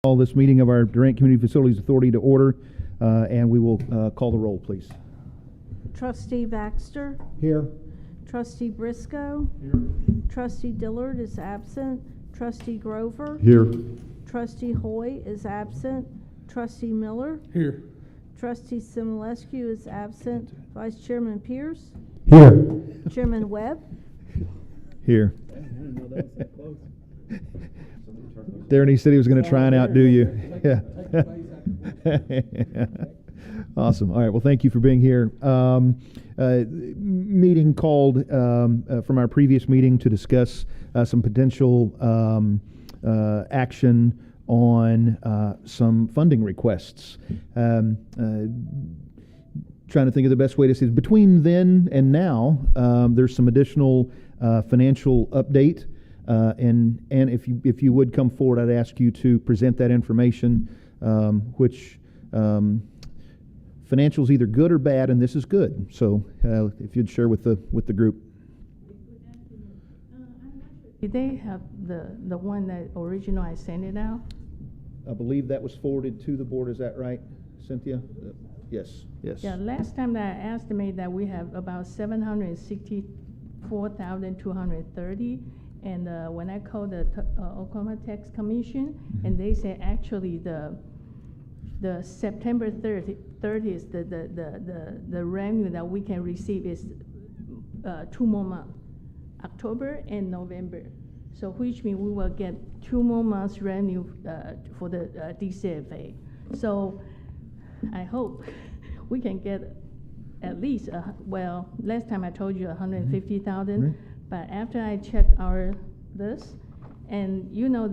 Call this meeting of our Durant Community Facilities Authority to order, and we will call the roll, please. Trustee Baxter? Here. Trustee Briscoe? Here. Trustee Dillard is absent. Trustee Grover? Here. Trustee Hoy is absent. Trustee Miller? Here. Trustee Simulescu is absent. Vice Chairman Pierce? Here. Chairman Webb? Here. Darren, he said he was going to try and outdo you. Yeah. Awesome. All right. Well, thank you for being here. Meeting called from our previous meeting to discuss some potential action on some funding requests. Trying to think of the best way to say it. Between then and now, there's some additional financial update. And if you would come forward, I'd ask you to present that information, which financials either good or bad, and this is good. So if you'd share with the group. Did they have the one that original I sent it out? I believe that was forwarded to the board. Is that right, Cynthia? Yes. Yes. Yeah. Last time that I estimated that we have about 764,230. And when I called the Oklahoma Tax Commission, and they said actually the September 30th, the revenue that we can receive is 2 more months, October and November. So which means we will get 2 more months revenue for the DCFA. So I hope we can get at least, well, last time I told you 150,000. Right. But after I check our list, and you know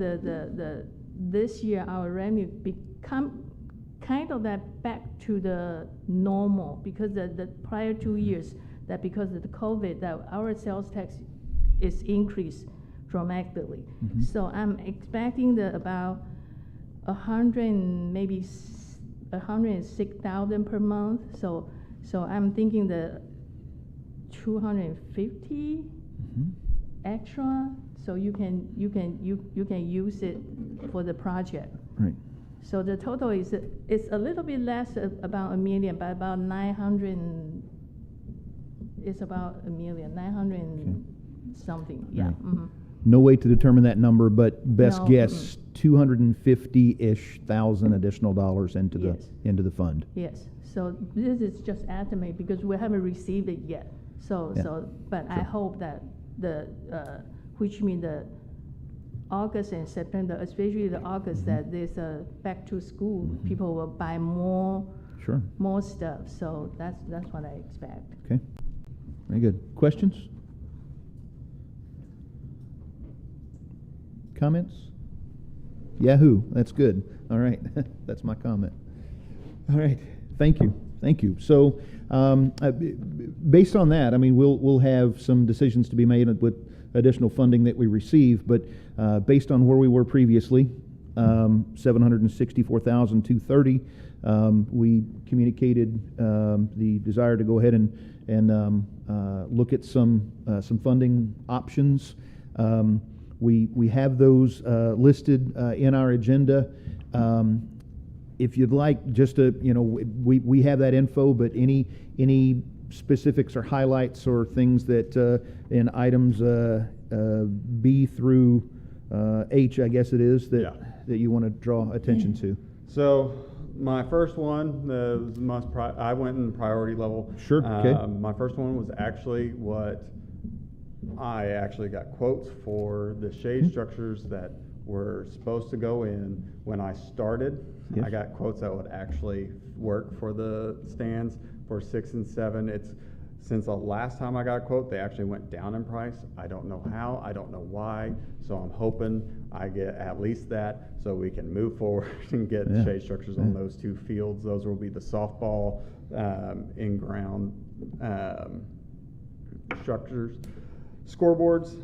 this year our revenue become kind of that back to the normal, because the prior 2 years that because of the COVID that our sales tax is increased dramatically. Mm-hmm. So I'm expecting about 106,000 per month. So I'm thinking the 250. Extra, so you can use it for the project. Right. So the total is it's a little bit less, about $1 million, but about 900. It's about $1 million, 900 and something. Yeah. Right. Mm-hmm. No way to determine that number, but best No, guess 250-ish thousand additional dollars into Yes. the fund. Yes. So this is just estimate because we haven't received it yet. So Yeah. but I hope that which means the August and September, especially the August, that there's a back to school, people will buy more stuff. So that's what I expect. Okay. Very good. Questions? Comments? Yahoo! That's good. All right. That's my comment. All right. Thank you. Thank you. So, based on that, I mean, we'll have some decisions to be made with additional funding that we receive. But based on where we were previously, 764,230, we communicated the desire to go ahead and look at some funding options. We have those listed in our agenda. If you'd like, just to, we have that info, but any specifics or highlights or things that in items B through H, I guess it is, that you want to draw attention to. So my first one, I went in priority level. Sure. Okay. My first one was actually what I actually got quotes for the shade structures that were supposed to go in when I started. Yes. I got quotes that would actually work for the stands for 6 and 7. It's since the last time I got a quote, they actually went down in price. I don't know how, I don't know why. So I'm hoping I get at least that so we can move forward and get shade structures on those 2 fields. Those will be the softball in-ground structures. Scoreboards,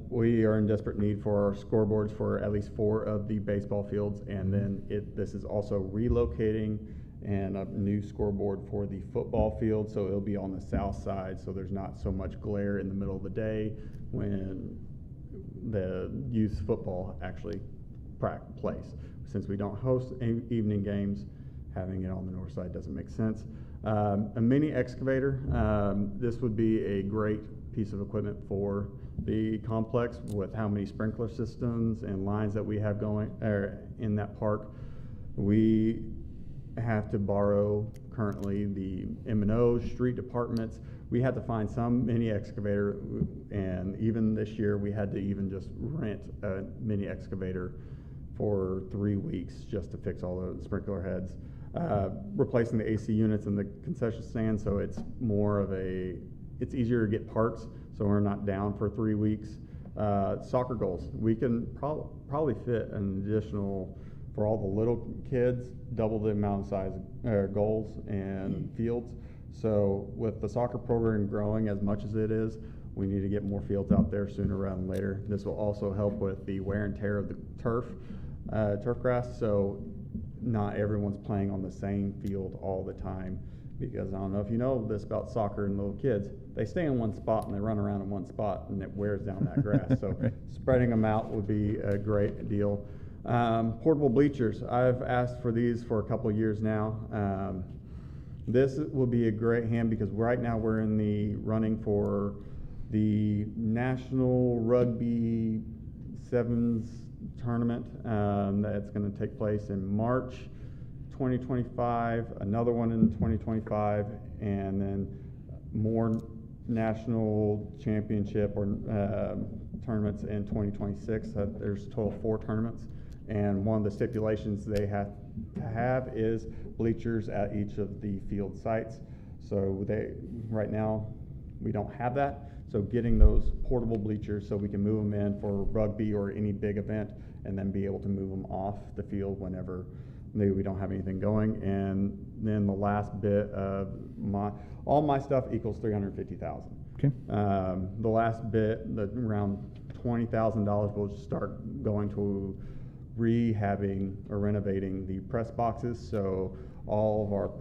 we are in desperate need for our scoreboards for at least 4 of the baseball fields, and then this is also relocating and a new scoreboard for the football field, so it'll be on the south side, so there's not so much glare in the middle of the day when the youth football actually place. Since we don't host evening games, having it on the north side doesn't make sense. A mini excavator, this would be a great piece of equipment for the complex with how many sprinkler systems and lines that we have going in that park. We have to borrow currently the M&O street departments. We had to find some mini excavator, and even this year we had to even just rent a mini excavator for 3 weeks just to fix all the sprinkler heads. Replacing the AC units in the concession stand, so it's more of it's easier to get parts, so we're not down for 3 weeks. Soccer goals, we can probably fit an additional, for all the little kids, double the amount of size goals and fields. So with the soccer program growing as much as it is, we need to get more fields out there sooner rather than later. This will also help with the wear and tear of the turf grass, so not everyone's playing on the same field all the time, because I don't know if you know this about soccer and little kids, they stay in one spot and they run around in one spot and it wears down that grass. So Right. Spreading them out would be a great deal. Portable bleachers, I've asked for these for a couple of years now. This will be a great hand because right now we're in the running for the National Rugby Sevens tournament that's going to take place in March 2025, another one in 2025, and then more national championship or tournaments in 2026. There's a total of 4 tournaments, and one of the stipulations they have to have is bleachers at each of the field sites. So right now we don't have that. So getting those portable bleachers so we can move them in for rugby or any big event, and then be able to move them off the field whenever maybe we don't have anything going. And then the last bit of all my stuff equals $350,000. Okay. The last bit, around $20,000, will start going to rehabbing or renovating the press boxes. So all of our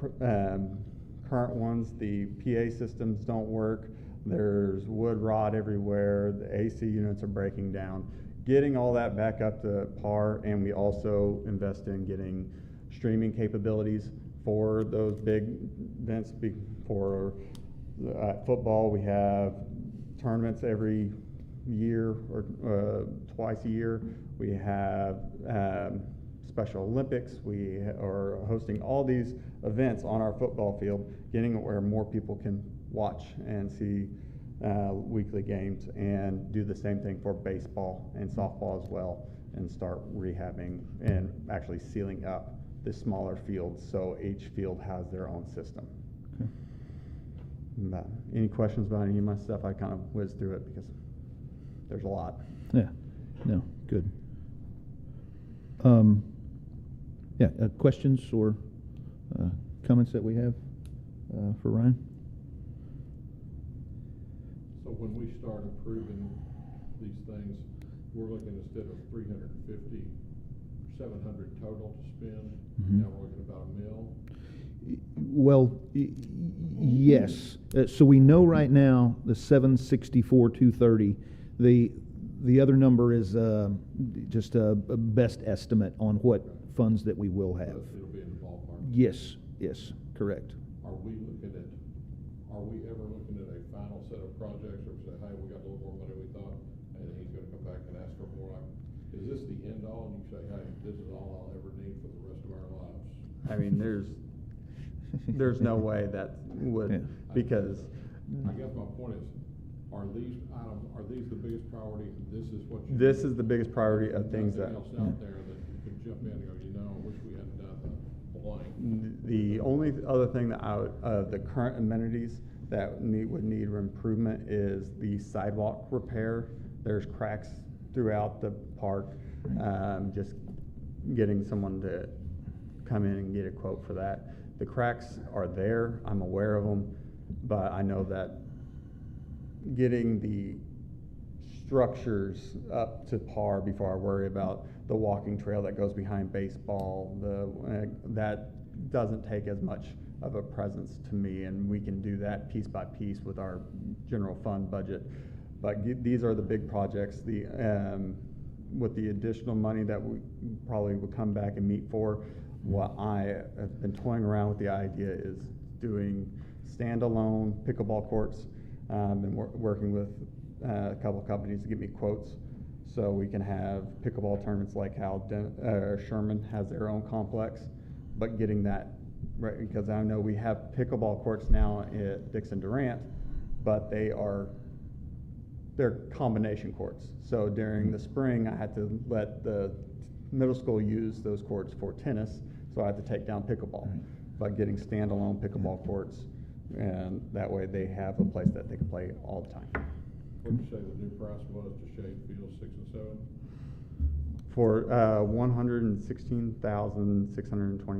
current ones, the PA systems don't work. There's wood rot everywhere. The AC units are breaking down. Getting all that back up to par, and we also invest in getting streaming capabilities for those big events. For football, we have tournaments every year or twice a year. We have Special Olympics. We are hosting all these events on our football field, getting it where more people can watch and see weekly games, and do the same thing for baseball and softball as well, and start rehabbing and actually sealing up the smaller fields so each field has their own system. Okay. Any questions about any of my stuff? I kind of whizzed through it because there's a lot. Yeah, no, good. Questions or comments that we have for Ryan? So when we start approving these things, we're looking, instead of 350, 700 total to spend. Now we're looking about $1 million. Well, yes. So we know right now the 764,230. The other number is just a best estimate on what funds that we will have. It'll be in the ballpark. Yes, correct. Are we ever looking at a final set of projects, or say, hey, we got a little more money we thought, and then he's gonna come back and ask for more? Is this the end all, and you say, hey, this is all I'll ever need for the rest of our lives? I mean, there's no way that would, Yeah. because I guess my point is, are these items, are these the biggest priority? This is what you this need? is the biggest priority of things that. Nothing else out there that you could jump in and go, I wish we hadn't done the blank. The only other thing that the current amenities that would need improvement is the sidewalk repair. There's cracks throughout the park. Just getting someone to come in and get a quote for that. The cracks are there, I'm aware of them, but I know that getting the structures up to par before I worry about the walking trail that goes behind baseball, that doesn't take as much of a presence to me, and we can do that piece by piece with our general fund budget. But these are the big projects. with the additional money that we probably would come back and meet for, what I have been toying around with the idea is doing standalone pickleball courts. Been working with a couple of companies to get me quotes so we can have pickleball tournaments like how Sherman has their own complex, but getting that right, because I know we have pickleball courts now at Dixon Durant, but they're combination courts. So during the spring, I had to let the middle school use those courts for tennis, so I had to take down pickleball. But getting standalone pickleball courts, and that way they have a place that they can play all the time. What did you say the new price was to shade fields 6 and 7? For $116,621. Okay, I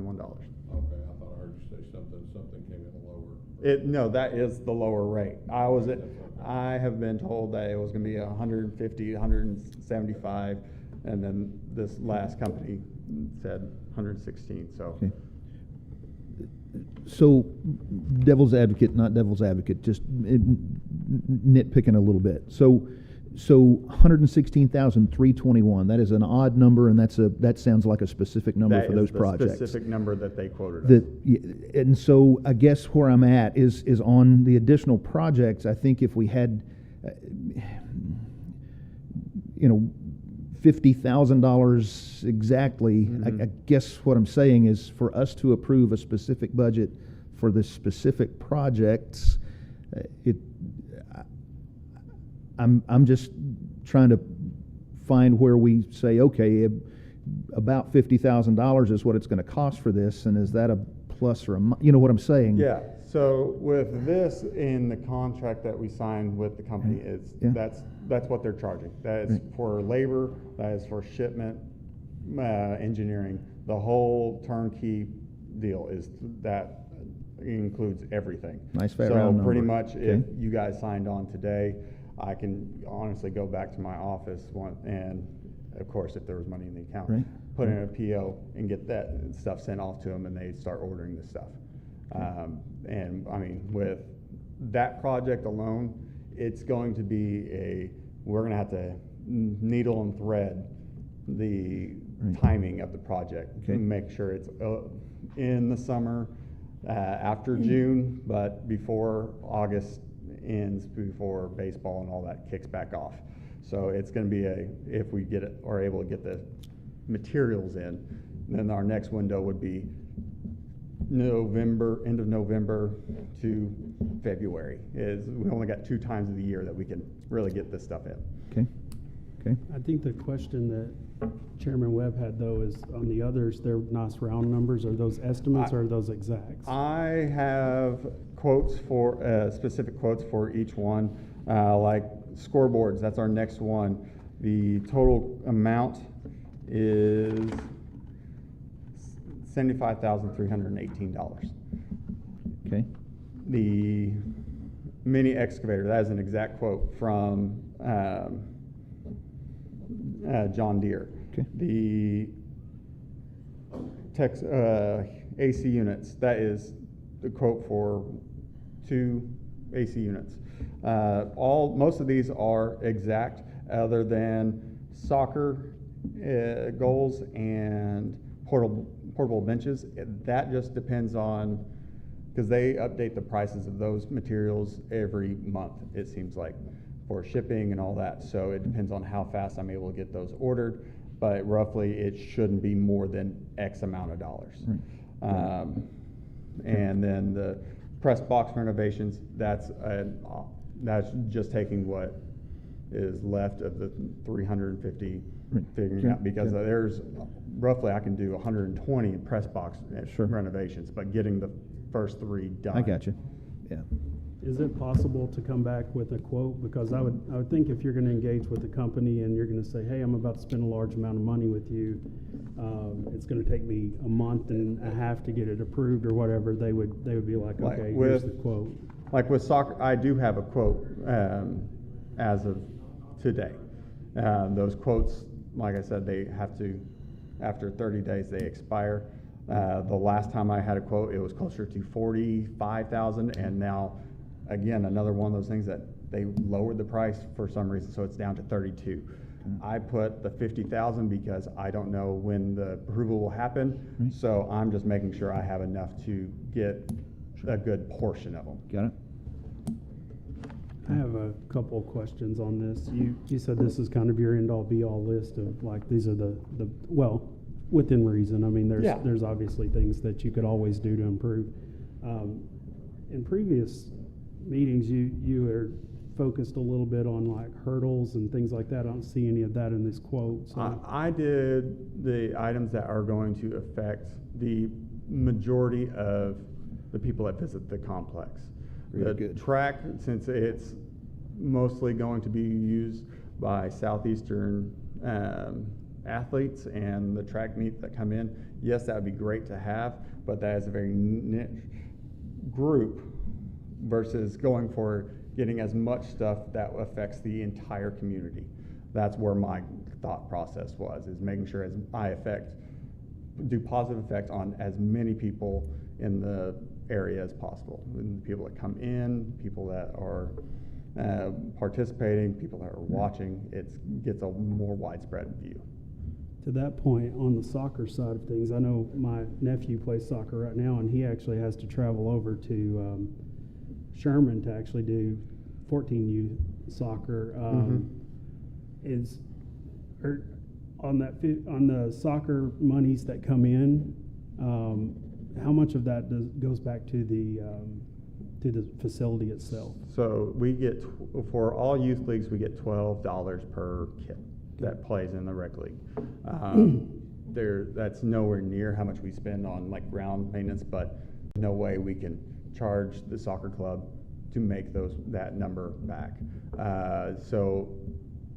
thought I heard you say something came in lower. No, that is the lower rate. I have been told that it was going to be 150, 175, and then this last company said 116. So. Okay. So, devil's advocate, not devil's advocate, just nitpicking a little bit. So 116,321. That is an odd number, and that sounds like a specific number for those projects. That is the specific number that they quoted us. And so I guess where I'm at is on the additional projects. I think if we had, $50,000 exactly, Mm-hmm. I guess what I'm saying is for us to approve a specific budget for the specific projects, I'm just trying to find where we say, okay, about $50,000 is what it's going to cost for this, and is that a plus or you know what I'm saying? Yeah. So with this in the contract that we signed with the company, that's what they're charging. That is for labor, that is for shipment, engineering. The whole turnkey deal is that includes everything. Nice fat round number. So pretty much, if you guys signed on today, I can honestly go back to my office and, of course, if there was money in the account, put in a PO and get that stuff sent off to them, and they start ordering the stuff. And I mean, with that project alone, it's going to be we're going to have to needle and thread the timing of the project to make sure it's in the summer, after June, but before August ends, before baseball and all that kicks back off. So it's going to be if we are able to get the materials in, then our next window would be end of November to February. We only got 2 times of the year that we can really get this stuff in. Okay. I think the question that Chairman Webb had, though, is on the others, they're nice round numbers. Are those estimates or are those exacts? I have specific quotes for each one, like scoreboards. That's our next one. The total amount is $75,318. Okay. The mini excavator, that is an exact quote from John Deere. Okay. The AC units, that is the quote for 2 AC units. Most of these are exact, other than soccer goals and portable benches. That just depends on, because they update the prices of those materials every month, it seems like, for shipping and all that. So it depends on how fast I'm able to get those ordered, but roughly it shouldn't be more than X amount of dollars. And then the press box renovations, that's just taking what is left of the 350, figuring out, because there's roughly, I can do 120 press box renovations, but getting the first 3 done. I got you. Yeah. Is it possible to come back with a quote? Because I would think if you're going to engage with the company and you're going to say, hey, I'm about to spend a large amount of money with you, it's going to take me a month and a half to get it approved or whatever, they would be like, okay, here's the quote. Like with soccer, I do have a quote as of today. Those quotes, like I said, they have to, after 30 days, they expire. The last time I had a quote, it was closer to $45,000, and now, again, another one of those things that they lowered the price for some reason, so it's down to $32,000. I put the 50,000 because I don't know when the approval will happen. Right. So I'm just making sure I have enough to get a good portion of them. Got it? I have a couple of questions on this. You said this is kind of your end-all be-all list of like, these are the well, within reason. I mean, Yeah. there's obviously things that you could always do to improve. In previous meetings, you are focused a little bit on like hurdles and things like that. I don't see any of that in this quote. So. I did the items that are going to affect the majority of the people that visit the complex. Very The good. track, since it's mostly going to be used by Southeastern athletes and the track meet that come in, yes, that would be great to have, but that is a very niche group versus going for getting as much stuff that affects the entire community. That's where my thought process was, is making sure as I do positive effect on as many people in the area as possible. And people that come in, people that are participating, people that are watching, it gets a more widespread view. To that point, on the soccer side of things, I know my nephew plays soccer right now, and he actually has to travel over to Sherman to actually do 14U soccer. On the soccer monies that come in, how much of that goes back to the facility itself? So we get, for all youth leagues, we get $12 per kid that plays in the rec league. That's nowhere near how much we spend on like ground maintenance, but no way we can charge the soccer club to make that number back. So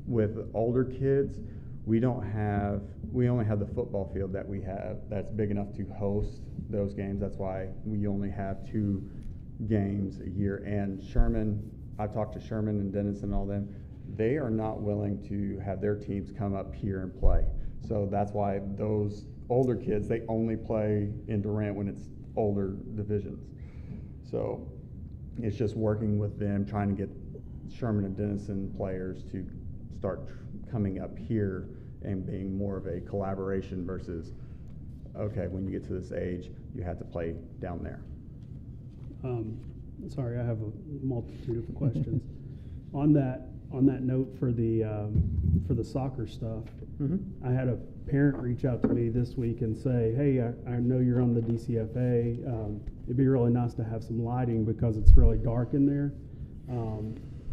with older kids, we only have the football field that we have that's big enough to host those games. That's why we only have 2 games a year. And Sherman, I've talked to Sherman and Dennis and all them, they are not willing to have their teams come up here and play. So that's why those older kids, they only play in Durant when it's older divisions. So it's just working with them, trying to get Sherman and Denison players to start coming up here and being more of a collaboration versus, okay, when you get to this age, you have to play down there. Sorry, I have a multitude of questions. On that note for the soccer stuff, I had a parent reach out to me this week and say, hey, I know you're on the DCFA. It'd be really nice to have some lighting because it's really dark in there.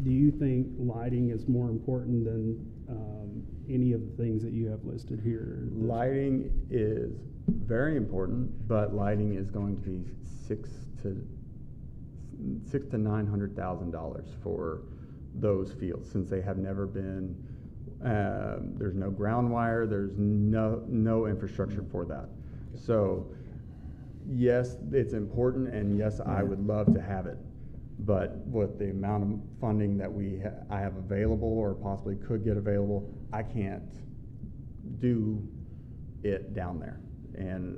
Do you think lighting is more important than any of the things that you have listed here? Lighting is very important, but lighting is going to be $600,000 to $900,000 for those fields, since they have never been. There's no ground wire. There's no infrastructure for that. So yes, it's important, and yes, I would love to have it. But with the amount of funding that I have available or possibly could get available, I can't do it down there. And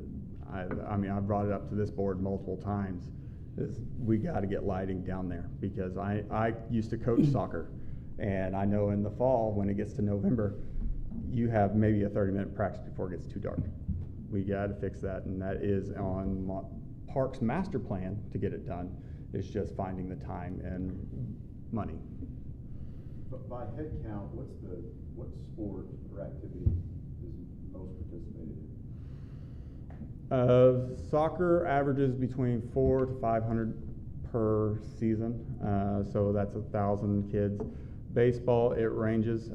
I mean, I've brought it up to this board multiple times, is we got to get lighting down there, because I used to coach soccer, and I know in the fall when it gets to November, you have maybe a 30-minute practice before it gets too dark. We got to fix that, and that is on Parks master plan to get it done. It's just finding the time and money. But by head count, what sport or activity is most participated in? Soccer averages between 400 to 500 per season, so that's 1,000 kids. Baseball, it ranges.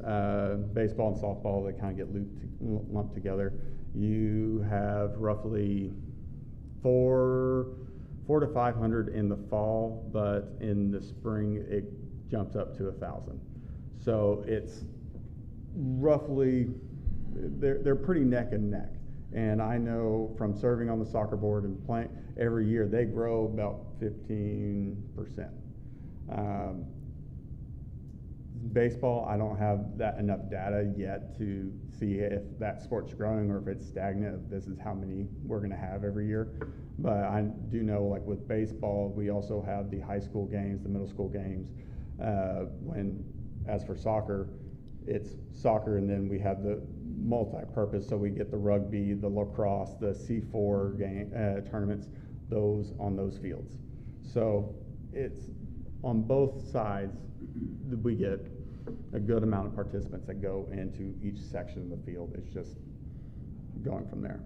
Baseball and softball, they kind of get lumped together. You have roughly 400 to 500 in the fall, but in the spring it jumps up to 1,000. So it's roughly, they're pretty neck and neck. And I know from serving on the soccer board and playing every year, they grow about 15%. Baseball, I don't have enough data yet to see if that sport's growing or if it's stagnant, if this is how many we're going to have every year. But I do know, like with baseball, we also have the high school games, the middle school games. As for soccer, it's soccer, and then we have the multi-purpose, so we get the rugby, the lacrosse, the C4 game, tournaments, those on those fields. So it's on both sides, we get a good amount of participants that go into each section of the field. It's just going from there.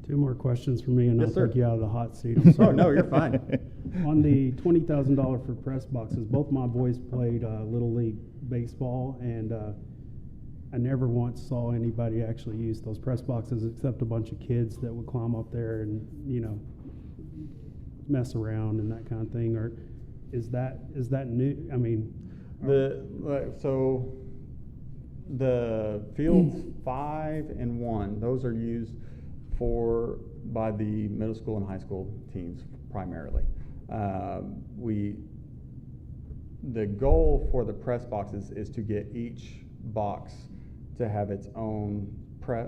2 more questions for me, and Yes, I'll sir. take you out of the hot seat. I'm Oh, sorry. no, you're fine. On the $20,000 for press boxes, both my boys played Little League baseball, and I never once saw anybody actually use those press boxes except a bunch of kids that would climb up there and, mess around and that kind of thing. Or is that new? I mean, So the fields 5 and 1, those are used by the middle school and high school teams primarily. The goal for the press boxes is to get each box to have its own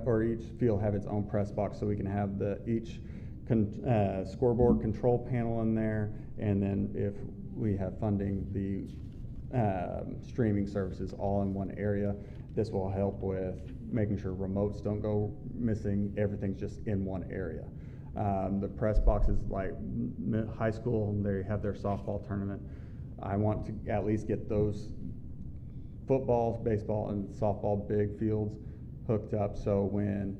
or each field have its own press box, so we can have each scoreboard control panel in there, and then if we have funding, the streaming services all in one area. This will help with making sure remotes don't go missing. Everything's just in one area. The press boxes, like high school, they have their softball tournament. I want to at least get those football, baseball, and softball big fields hooked up, so when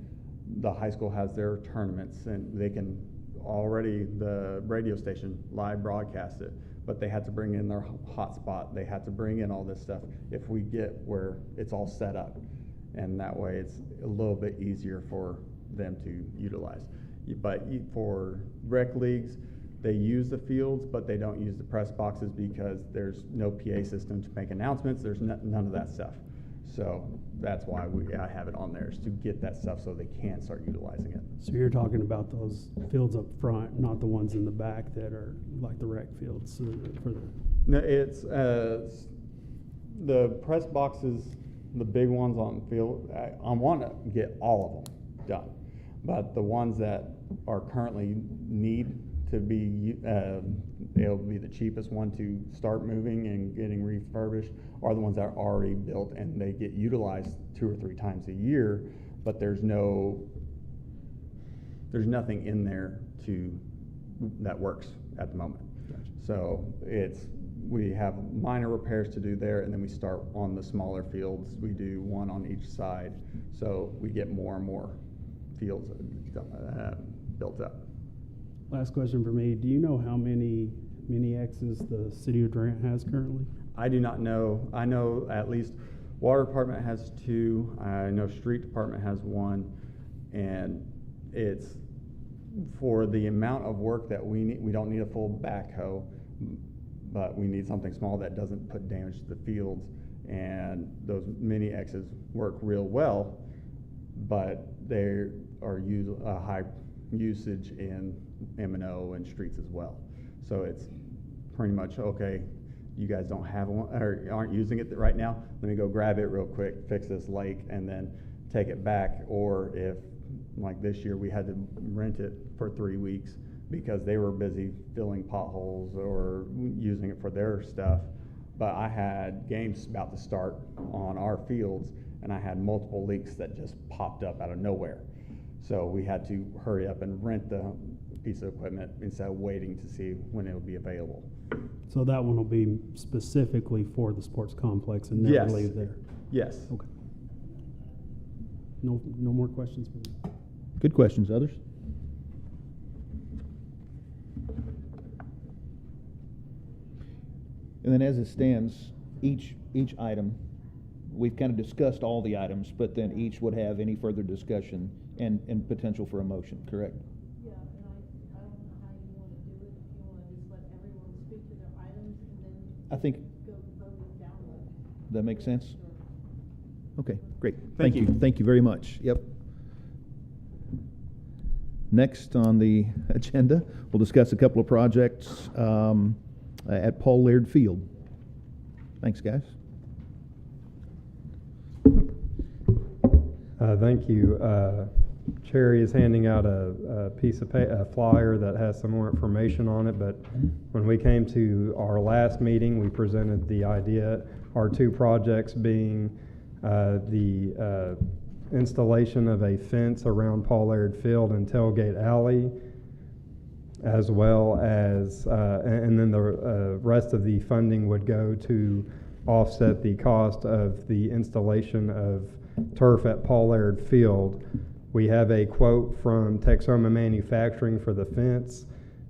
the high school has their tournaments, and they can already, the radio station live broadcast it, but they had to bring in their hotspot. They had to bring in all this stuff. If we get where it's all set up, and that way it's a little bit easier for them to utilize. But for rec leagues, they use the fields, but they don't use the press boxes because there's no PA system to make announcements. There's none of that stuff. So that's why I have it on there, is to get that stuff so they can start utilizing it. so you're talking about those fields up front, not the ones in the back that are like the rec fields for the. No, it's the press boxes, the big ones on the field. I want to get all of them done, but the ones that are currently need to be, it'll be the cheapest one to start moving and getting refurbished, are the ones that are already built, and they get utilized 2 or 3 times a year, but there's nothing in there that works at the moment. Gotcha. So we have minor repairs to do there, and then we start on the smaller fields. We do one on each side, so we get more and more fields built up. Last question for me. Do you know how many mini X's the city of Durant has currently? I do not know. I know at least water department has 2. I know street department has 1, and it's for the amount of work that we need. We don't need a full backhoe, but we need something small that doesn't put damage to the fields. And those mini X's work real well, but they are a high usage in M&O and streets as well. So it's pretty much, okay, you guys don't have one or aren't using it right now, let me go grab it real quick, fix this lake, and then take it back. Or if, like this year, we had to rent it for 3 weeks because they were busy filling potholes or using it for their stuff. But I had games about to start on our fields, and I had multiple leaks that just popped up out of nowhere. So we had to hurry up and rent the piece of equipment instead of waiting to see when it would be available. So that one will be specifically for the sports complex and never Yes. leave there? Yes. Okay. No more questions for me? Good questions. Others? And then as it stands, each item, we've kind of discussed all the items, but then each would have any further discussion and potential for a motion, correct? Yeah, and I don't know how you want to do it, if you want to just let everyone speak to their items and then I think go vote down the. that makes sense. Sure. Okay, great. Thank you. Thank you very much. Yep. Next on the agenda, we'll discuss a couple of projects at Paul Laird Field. Thanks, guys. Thank you. Cherry is handing out a piece of a flyer that has some more information on it, but when we came to our last meeting, we presented the idea, our 2 projects being the installation of a fence around Paul Aird Field and Tailgate Alley, as well as, and then the rest of the funding would go to offset the cost of the installation of turf at Paul Aird Field. We have a quote from Texoma Manufacturing for the fence.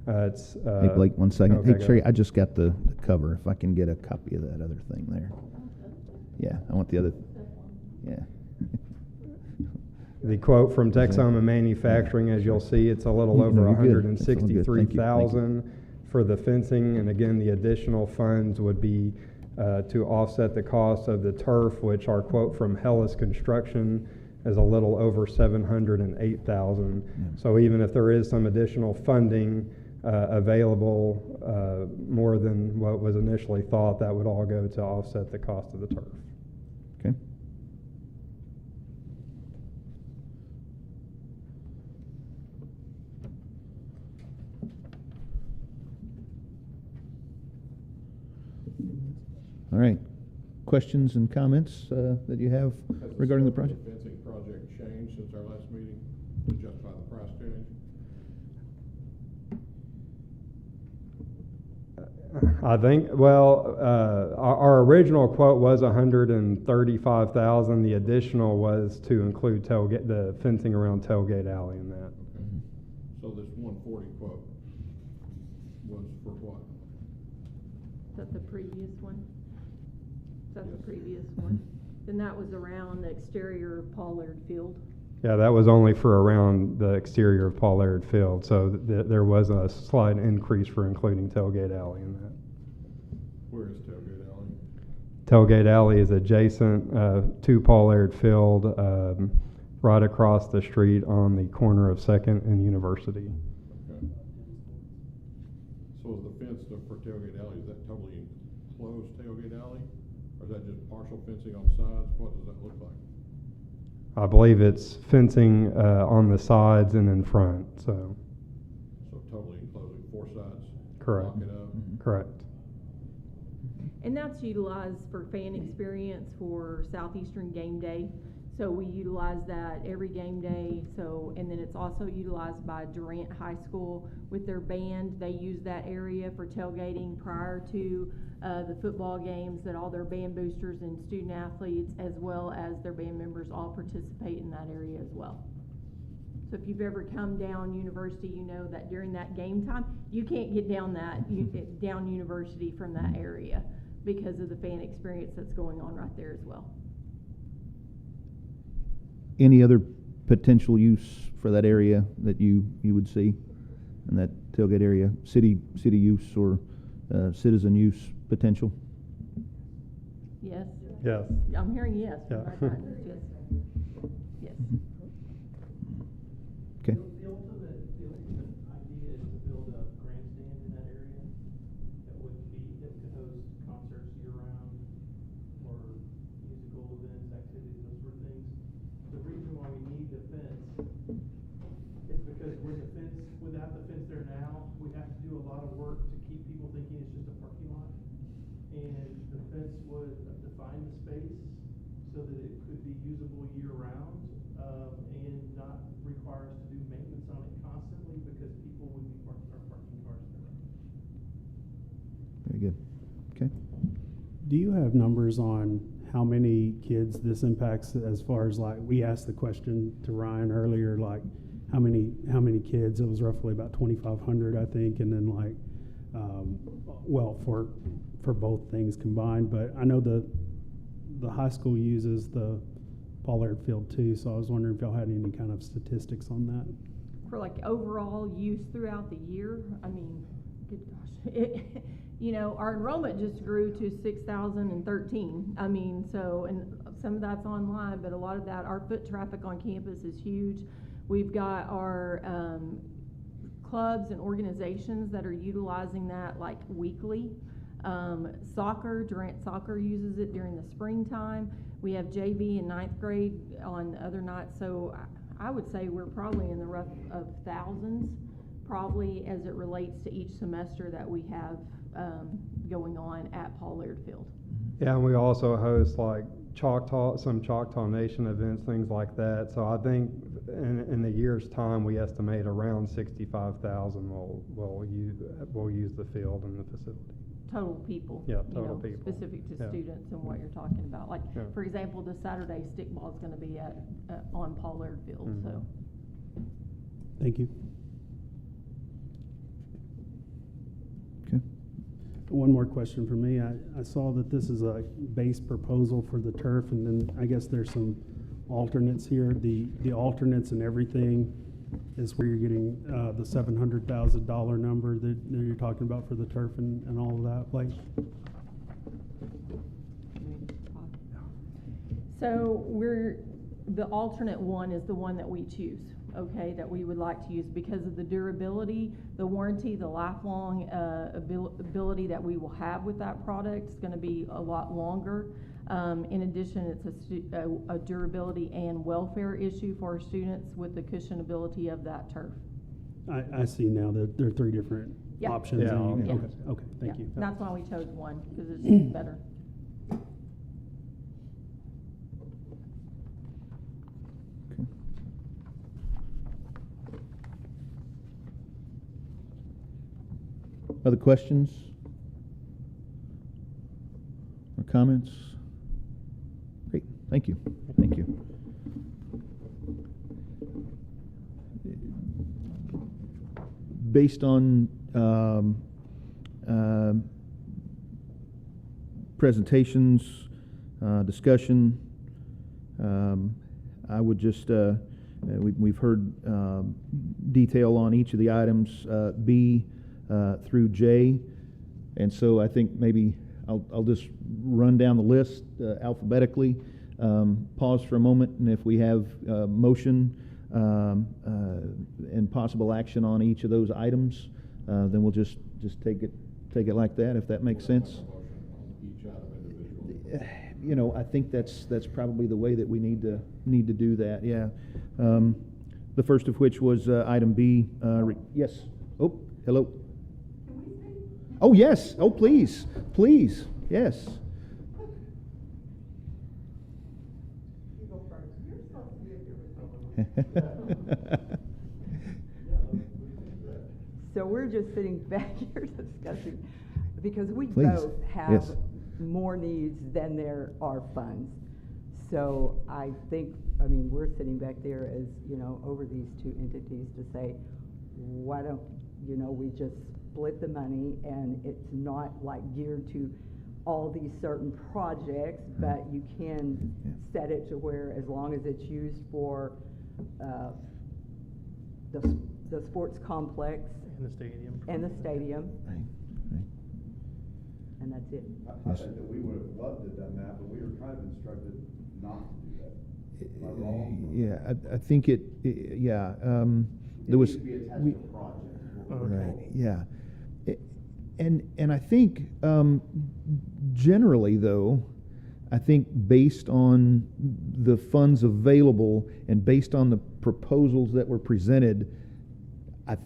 It's Hey, Blake, one second. okay, Hey, go Sherry, ahead. I just got the cover. If I can get a copy of that other thing there. Yeah, I want the other, yeah. The quote from Texoma Manufacturing, as you'll see, it's a little No, over you're good. That's all good. Thank you. $163,000 for the fencing, and again, the additional funds would be to offset the cost of the turf, which our quote from Hellas Construction is a little over $708,000. So even if there is some additional funding available, more than what was initially thought, that would all go to offset the cost of the turf. Okay. All right. Questions and comments that you have Has regarding the scope of project? Fencing project changed since our last meeting to justify the price change? I think, well, our original quote was $135,000. The additional was to include the fencing around Tailgate Alley in that. Okay. So this 140 quote was for what? Is that the previous one? Is that Yes. the previous one? Then that was around the exterior of Paul Aird Field. Yeah, that was only for around the exterior of Paul Aird Field, so there was a slight increase for including Tailgate Alley in that. Where is Tailgate Alley? Tailgate Alley is adjacent to Paul Aird Field, right across the street on the corner of 2nd and University. Okay. So is the fence for Tailgate Alley, is that totally enclosed Tailgate Alley? Or is that just partial fencing on sides? What does that look like? I believe it's fencing on the sides and in front, so. So totally enclosing 4 sides? Correct. Lock it up? Correct. And that's utilized for fan experience for Southeastern Game Day. So we utilize that every game day. So, and then it's also utilized by Durant High School with their band. They use that area for tailgating prior to the football games, that all their band boosters and student athletes, as well as their band members, all participate in that area as well. So if you've ever come down University, you know that during that game time, you can't get down down University from that area because of the fan experience that's going on right there as well. Any other potential use for that area that you would see in that tailgate area? City use or citizen use potential? Yes? Yes. I'm hearing yes. Yeah. Yes. Yes. Okay. The ultimate idea is to build a grandstand in that area that could host concerts year-round or musical events, activities, those sort of things. The reason why we need the fence is because without the fence there now, we have to do a lot of work to keep people thinking it's just a parking lot. And the fence would define the space so that it could be usable year-round, and not require us to do maintenance on it constantly because people would be parking cars there. Very good. Okay. Do you have numbers on how many kids this impacts, as far as, like, we asked the question to Ryan earlier, like how many kids? It was roughly about 2,500, I think, and then like, well, for both things combined. But I know the high school uses the Paul Aird Field too, so I was wondering if y'all had any kind of statistics on that. For like overall use throughout the year, I mean, good gosh, our enrollment just grew to 6,013. I mean, so, and some of that's online, but a lot of that, our foot traffic on campus is huge. We've got our clubs and organizations that are utilizing that like weekly. Soccer, Durant Soccer uses it during the springtime. We have JV in 9th grade on other nights, so I would say we're probably in the rough of thousands, probably as it relates to each semester that we have going on at Paul Aird Field. Yeah, and we also host like some Choctaw Nation events, things like that. So I think in the year's time, we estimate around 65,000 will use the field and the facility. Total people. Yeah, you total know, people. Specific to Yeah. students and what you're talking about. Like, Yeah. for example, this Saturday, stickball is gonna be on Paul Laird Field, Mhm. so. Thank you. Okay. One more question for me. I saw that this is a base proposal for the turf, and then I guess there's some alternates here. The alternates and everything is where you're getting the $700,000 number that you're talking about for the turf and all of that, like. So the alternate one is the one that we choose, okay, that we would like to use because of the durability, the warranty, the lifelong ability that we will have with that product is gonna be a lot longer. In addition, it's a durability and welfare issue for our students with the cushionability of that turf. I see now that there are three different Yeah. options. Yeah. and you- Yeah. Okay, thank Yeah, you. That's why we chose one, because it's better. Okay. Other questions or comments? Great, thank you, thank you. Based on presentations, discussion, I would just, we've heard detail on each of the items, B through J, and so I think maybe I'll just run down the list alphabetically, pause for a moment, and if we have motion and possible action on each of those items, then we'll just take it like that, if that makes sense. Motion on each item individually. You know, I think that's probably the way that we need to do that. Yeah. The first of which was item B. Yes. Oh, hello. Oh yes. Oh please, please. Yes. So we're just sitting back here discussing, because we Please. both have Yes. more needs than there are funds. So I think, we're sitting back there as, over these two entities to say, why don't, we just split the money, and it's not like geared to all these certain projects, but you can Yeah. set it to where, as long as it's used for the sports complex In the stadium. and the stadium, Right. Right. and that's it. I think that we would have loved to have done that, but we were kind of instructed not to do that. Am I wrong? Yeah, I think yeah. There was. It needs to be attached we- to projects. Right, yeah. And I think, generally though, I think based on the funds available and based on the proposals that were presented, I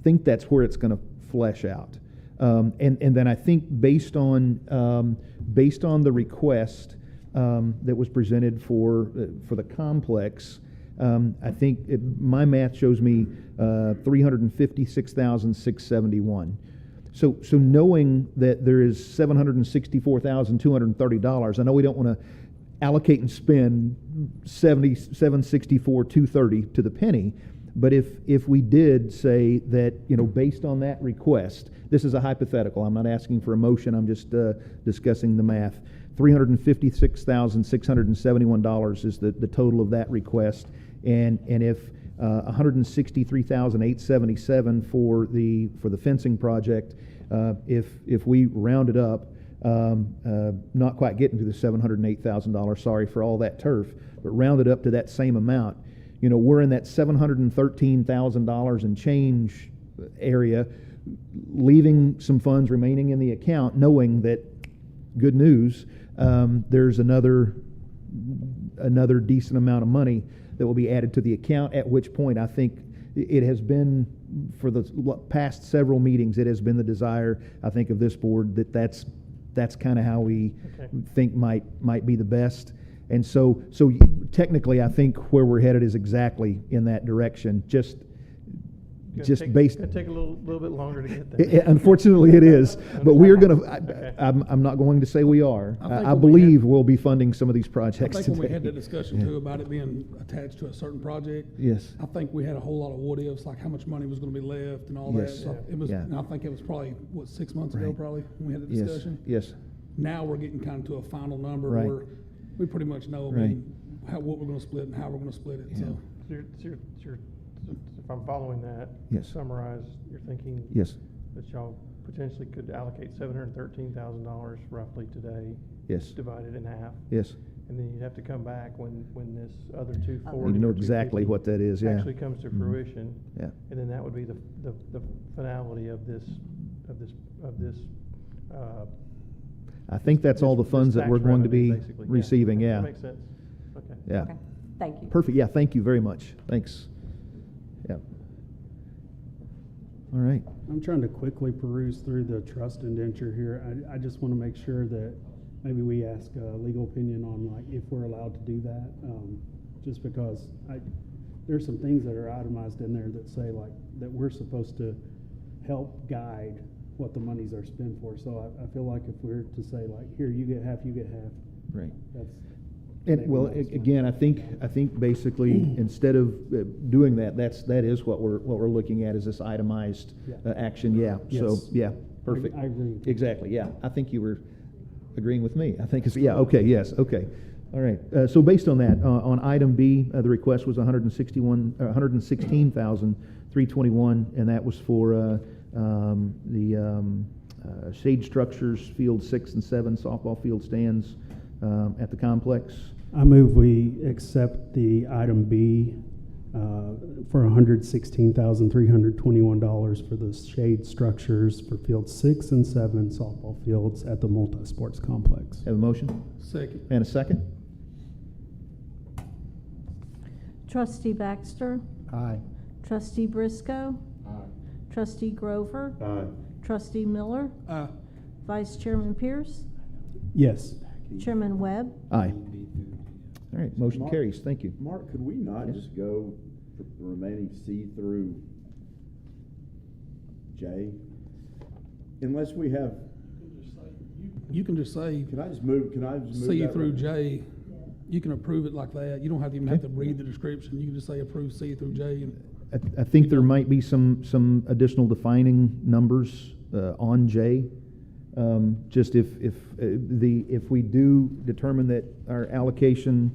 think that's where it's gonna flesh out. And then I think based on the request, that was presented for the complex, I think my math shows me $356,671. So knowing that there is $764,230, I know we don't want to allocate and spend $764,230 to the penny, but if we did say that, based on that request, this is a hypothetical. I'm not asking for a motion. I'm just discussing the math. $356,671 is the total of that request, and if $163,877 for the fencing project, if we round it up, not quite getting to the $708,000. Sorry for all that turf, but round it up to that same amount. We're in that $713,000 and change area, leaving some funds remaining in the account, knowing that, good news, there's another decent amount of money that will be added to the account, at which point I think it has been, for the past several meetings, it has been the desire, I think, of this board that's kind of how we think might be the best. And so technically, I think where we're headed is exactly in that direction, just based. It'll take a little bit longer to get there. Unfortunately, it is, but we are going to, Okay. I'm not going to say we are. I think I when we believe had- we'll be funding some of these I projects think when we today. had that discussion Yeah. too about it being attached to a certain project. Yes. I think we had a whole lot of what ifs, like how much money was gonna be left and all that. Yes. So it was, Yeah. and I think it was probably, 6 months ago Right. probably, when we had the Yes, discussion. yes, Now we're getting kind of to a final number Right. where we pretty much know, I Right. mean, what we're gonna split and how we're gonna split it, Yeah. so. If I'm following that. Yes. Summarize, you're thinking. yes, That y'all potentially could allocate $713,000 roughly today. yes, Divided in half. yes. And then you'd have to come back when this other 240. Need to know or exactly 250 what that is, yeah. Actually comes to Mhm. fruition. Yeah. And then that would be the finality of this, I think that's all the this funds that tax we're going to revenue, be basically. receiving, yeah. That makes sense. Okay. Yeah. Okay, thank you. Perfect, yeah, thank you very much. Thanks. Yeah. All right. I'm trying to quickly peruse through the trust indenture here. I just want to make sure that maybe we ask a legal opinion on like if we're allowed to do that. Just because there's some things that are itemized in there that say like that we're supposed to help guide what the monies are spent for. So I feel like if we're to say like, here, you get half, Right. that's. And, maybe well, not so much. again, I think basically, instead of doing that, that is what we're looking at, is this itemized Yeah. action, yeah. So, Yes. yeah, perfect. I agree with you. Exactly, yeah. I think you were agreeing with me. I think it's, yeah, okay, yes, okay. All right, so based on that, on item B, the request was $116,321, and that was for the shade structures, field 6 and 7 softball field stands at the complex. I move we accept the item B for $116,321 for the shade structures for field 6 and 7 softball fields at the multi-sports complex. Have a motion Second. and a second? Trustee Baxter, Aye. Trustee Briscoe, Aye. Trustee Grover, Aye. Trustee Miller, Vice Chairman Pierce, Yes. Chairman Webb. Aye. All right, motion Mark? carries, thank you. Mark, could we not Yes. just go for the remaining C through J? Unless we have, You can just say, can I just move C that through right? J. You can approve it like that. You don't have to even have to read the description. You can just say approve C through J and. I think there might be some additional defining numbers on J. Just if we do determine that our allocation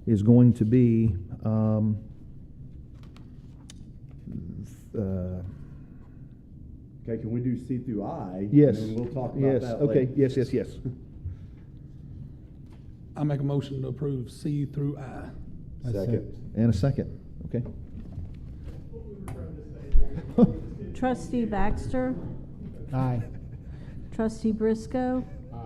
is going to be Okay, can we do C through I? yes, And then we'll talk about yes, that okay, later. yes. I make a motion to approve C through I. Second. And a second, okay. Trustee Baxter, Aye. Trustee Briscoe, Aye.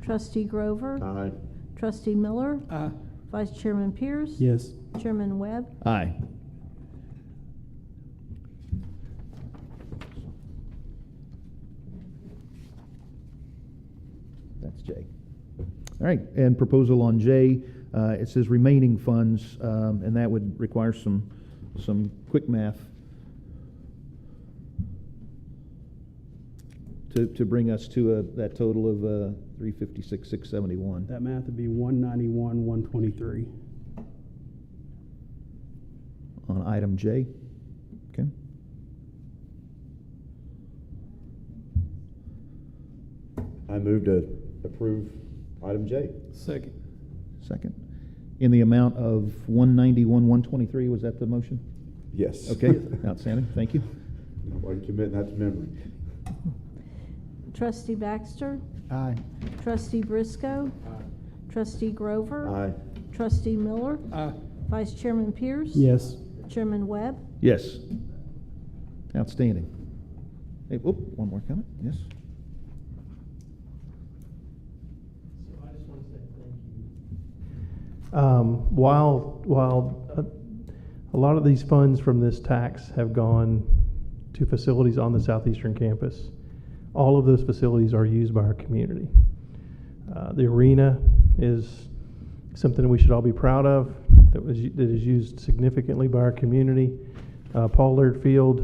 Trustee Grover, Aye. Trustee Miller, Aye. Vice Chairman Pierce. Yes. Chairman Webb. Aye. That's J. All right, and proposal on J, it says remaining funds, and that would require some quick math to bring us to that total of 356,671. That math would be 191, 123. On item J. Okay. I move to approve item J. Second. Second. In the amount of 191, 123, was that the motion? Yes. Okay, outstanding, thank you. I'm committing that to memory. Trustee Baxter, Aye. Trustee Briscoe, Aye. Trustee Grover, Aye. Trustee Miller, Aye. Vice Chairman Pierce. Yes. Chairman Webb. Yes. Outstanding. Hey, whoop, one more comment, yes. So I just want to say thank you. While a lot of these funds from this tax have gone to facilities on the southeastern campus, all of those facilities are used by our community. The arena is something we should all be proud of, that is used significantly by our community. Paul Laird Field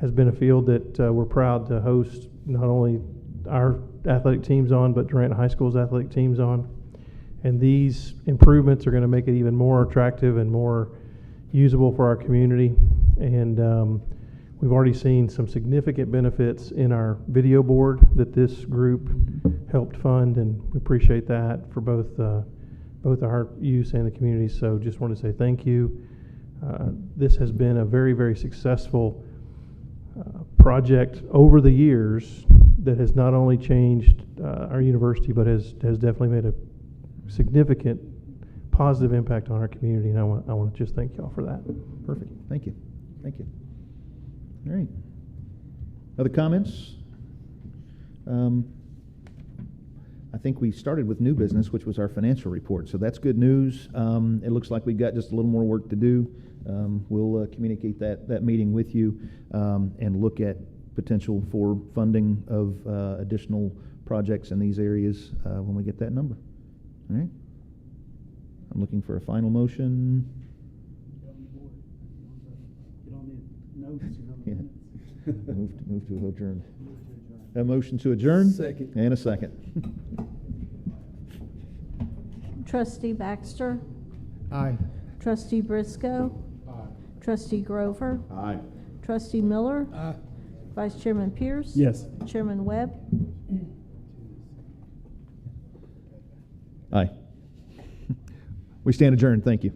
has been a field that we're proud to host not only our athletic teams on, but Durant High School's athletic teams on. And these improvements are going to make it even more attractive and more usable for our community. And we've already seen some significant benefits in our video board that this group helped fund, and we appreciate that for both our use and the community. So just want to say thank you. This has been a very, very successful project over the years that has not only changed our university, but has definitely made a significant positive impact on our community, and I want to just thank y'all for that. Perfect. Thank you. Thank you. All right. Other comments? I think we started with new business, which was our financial report, so that's good news. It looks like we've got just a little more work to do. We'll communicate that meeting with you and look at potential for funding of additional projects in these areas when we get that number. All right. I'm looking for a final motion. Get on the notes. Yeah. Move to adjourn. A motion to adjourn? Second. And a second. Trustee Baxter? Aye. Trustee Briscoe? Aye. Trustee Grover? Aye. Trustee Miller? Aye. Vice Chairman Pierce? Yes. Chairman Webb? Aye. We stand adjourned. Thank you.